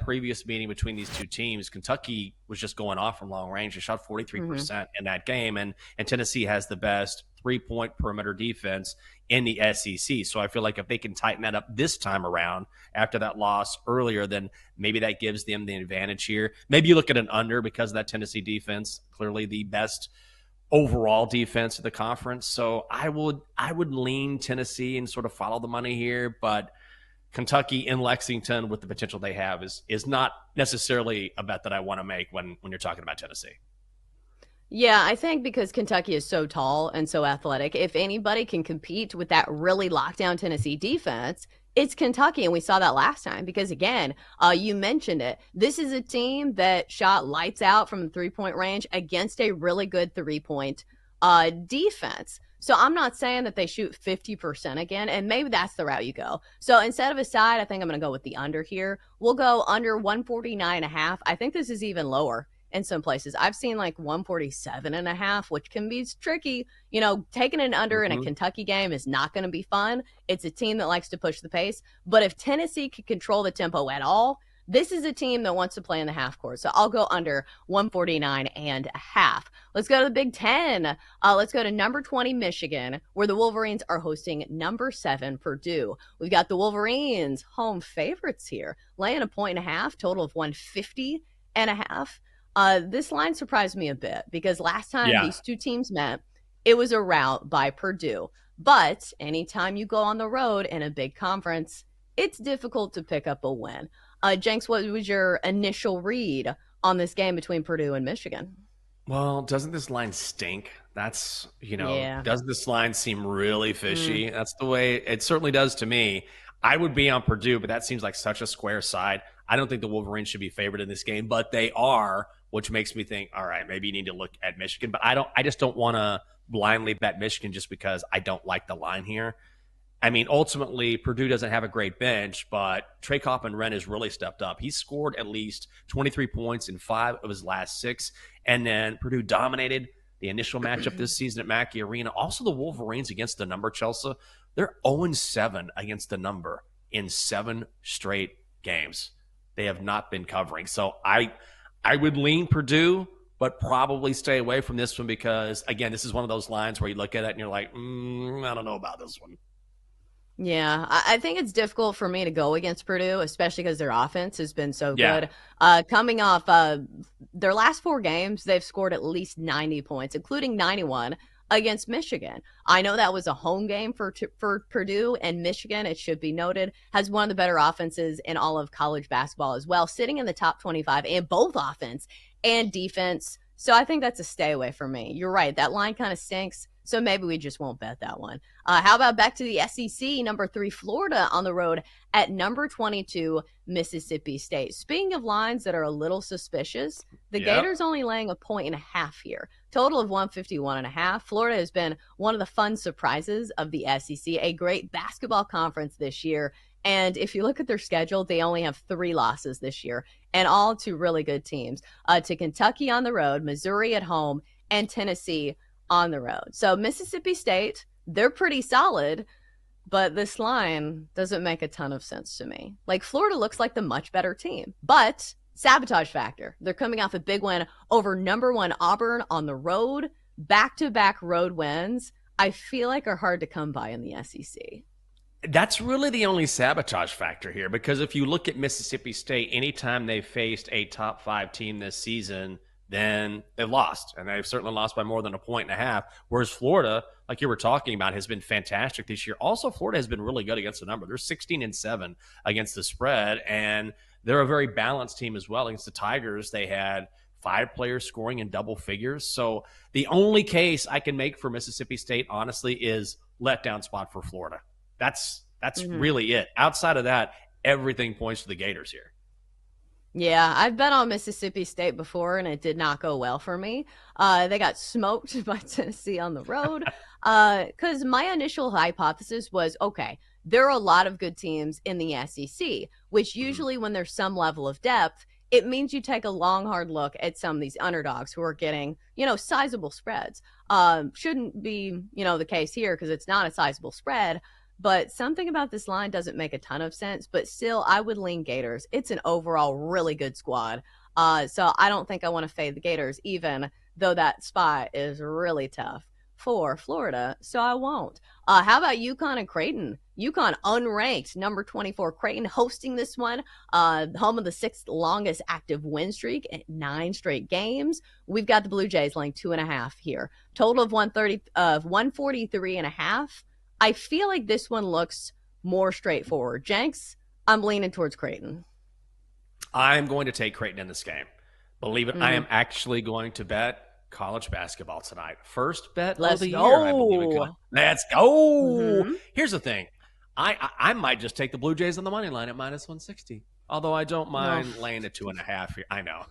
that previous meeting between these two teams, Kentucky was just going off from long range. They shot 43% in that game, and Tennessee has the best three-point perimeter defense in the SEC. So I feel like if they can tighten that up this time around after that loss earlier, then maybe that gives them the advantage here. Maybe you look at an under because of that Tennessee defense, clearly the best overall defense of the conference. So I would lean Tennessee and sort of follow the money here, but Kentucky in Lexington with the potential they have is not necessarily a bet that I want to make when you're talking about Tennessee. Yeah, I think because Kentucky is so tall and so athletic, if anybody can compete with that really lockdown Tennessee defense, it's Kentucky. And we saw that last time because, again, you mentioned it. This is a team that shot lights out from the three-point range against a really good three-point defense. So I'm not saying that they shoot 50% again, and maybe that's the route you go. So instead of a side, I think I'm going to go with the under here. We'll go under 149.5. I think this is even lower in some places. I've seen like 147.5, which can be tricky. You know, taking an under in a Kentucky game is not going to be fun. It's a team that likes to push the pace. But if Tennessee can control the tempo at all, this is a team that wants to play in the half court. So I'll go under 149.5. Let's go to the Big Ten. Let's go to number 20, Michigan, where the Wolverines are hosting number 7, Purdue. We've got the Wolverines, home favorites here, laying a 1.5, total of 150.5. This line surprised me a bit because last time these two teams met, it was a rout by Purdue. But anytime you go on the road in a big conference, it's difficult to pick up a win. Jenks, what was your initial read on this game between Purdue and Michigan? Well, doesn't this line stink? That's, does this line seem really fishy? That's the way it certainly does to me. I would be on Purdue, but that seems like such a square side. I don't think the Wolverines should be favored in this game, but they are, which makes me think, all right, maybe you need to look at Michigan. But I just don't want to blindly bet Michigan just because I don't like the line here. I mean, ultimately, Purdue doesn't have a great bench, but Trey Coppin-Wren has really stepped up. He scored at least 23 points in 5 of his last 6, and then Purdue dominated the initial matchup this season at Mackey Arena. Also, the Wolverines against the number, Chelsea, they're 0-7 against the number in 7 straight games. They have not been covering. So I would lean Purdue, but probably stay away from this one because, again, this is one of those lines where you look at it and you're like, I don't know about this one. Yeah, I think it's difficult for me to go against Purdue, especially because their offense has been so good. Coming off their last 4 games, they've scored at least 90 points, including 91 against Michigan. I know that was a home game for Purdue, and Michigan, it should be noted, has one of the better offenses in all of college basketball as well, sitting in the top 25 in both offense and defense. So I think that's a stay away for me. You're right. That line kind of stinks. So maybe we just won't bet that one. How about back to the SEC, number 3, Florida on the road at number 22, Mississippi State. Speaking of lines that are a little suspicious, the Gators only laying a 1.5 here. Total of 151.5. Florida has been one of the fun surprises of the SEC, a great basketball conference this year. And if you look at their schedule, they only have 3 losses this year, and all to really good teams. To Kentucky on the road, Missouri at home, and Tennessee on the road. So Mississippi State, they're pretty solid, but this line doesn't make a ton of sense to me. Like, Florida looks like the much better team, but sabotage factor. They're coming off a big win over number 1 Auburn on the road. Back-to-back road wins, I feel like are hard to come by in the SEC. That's really the only sabotage factor here, because if you look at Mississippi State, anytime they faced a top 5 team this season, then they've lost, and they've certainly lost by more than a 1.5. Whereas Florida, like you were talking about, has been fantastic this year. Also, Florida has been really good against the number. They're 16-7 against the spread, and they're a very balanced team as well. Against the Tigers, they had 5 players scoring in double figures. So the only case I can make for Mississippi State, honestly, is letdown spot for Florida. That's really it. Outside of that, everything points to the Gators here. Yeah, I've bet on Mississippi State before, and it did not go well for me. They got smoked by Tennessee on the road because my initial hypothesis was, okay, there are a lot of good teams in the SEC, which usually when there's some level of depth, it means you take a long, hard look at some of these underdogs who are getting, sizable spreads. Shouldn't be, the case here because it's not a sizable spread. but something about this line doesn't make a ton of sense. But still, I would lean Gators. It's an overall really good squad. So I don't think I want to fade the Gators, even though that spot is really tough for Florida. So I won't. How about UConn and Creighton? UConn unranked, number 24. Creighton hosting this one, home of the 6th longest active win streak at 9 straight games. We've got the Blue Jays laying 2.5 here. Total of 143.5. I feel like this one looks more straightforward. Jenks, I'm leaning towards Creighton. I'm going to take Creighton in this game. Believe it, I am actually going to bet college basketball tonight. First bet of the year, I believe. Let's go. Here's the thing. I might just take the Blue Jays on the money line at minus 160. Although I don't mind laying the 2.5 here. I know.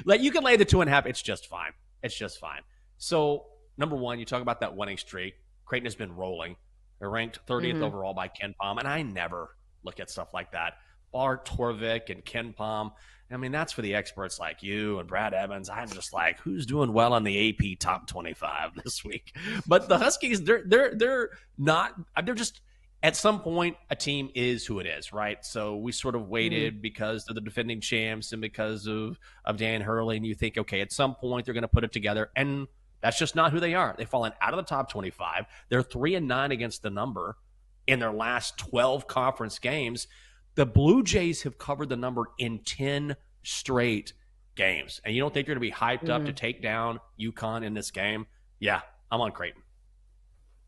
Like, you can lay the 2.5. It's just fine. It's just fine. So, number one, you talk about that winning streak. Creighton has been rolling. They're ranked 30th overall by Ken Pom, and I never look at stuff like that. Bart Torvik and Ken Pom. I mean, that's for the experts like you and Brad Evans. I'm just like, who's doing well on the AP top 25 this week? But the Huskies, they're not. They're just, at some point, a team is who it is, right? So we sort of waited because they're the defending champs and because of Dan Hurley, and you think, okay, at some point they're going to put it together, and that's just not who they are. They've fallen out of the top 25. They're 3-9 against the number in their last 12 conference games. The Blue Jays have covered the number in 10 straight games. And you don't think you're going to be hyped up to take down UConn in this game? Yeah, I'm on Creighton.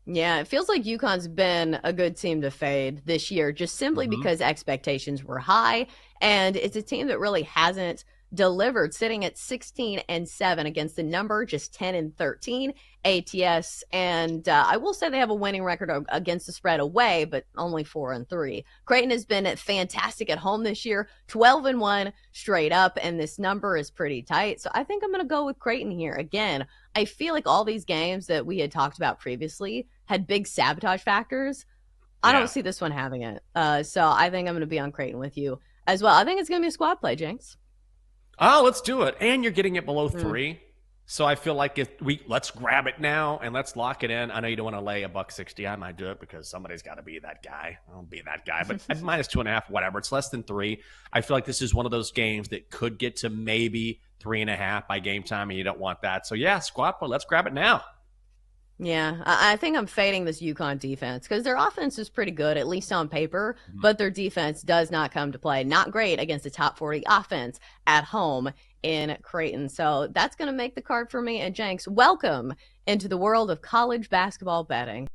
Yeah, it feels like UConn's been a good team to fade this year, just simply because expectations were high. And it's a team that really hasn't delivered, sitting at 16-7 against the number, just 10-13 ATS. And I will say they have a winning record against the spread away, but only 4-3. Creighton has been fantastic at home this year, 12-1 straight up, and this number is pretty tight. So I think I'm going to go with Creighton here. Again, I feel like all these games that we had talked about previously had big sabotage factors. I don't see this one having it. So I think I'm going to be on Creighton with you as well. I think it's going to be a squad play, Jenks. Oh, let's do it. And you're getting it below 3. So I feel like let's grab it now and let's lock it in. I know you don't want to lay $160. I might do it because somebody's got to be that guy. I'll be that guy. But at minus 2.5, whatever. It's less than 3. I feel like this is one of those games that could get to maybe 3.5 by game time, and you don't want that. So yeah, squad play. Let's grab it now. Yeah, I think I'm fading this UConn defense because their offense is pretty good, at least on paper, but their defense does not come to play. Not great against the top 40 offense at home in Creighton. So that's going to make the card for me. And Jenks, welcome into the world of college basketball betting.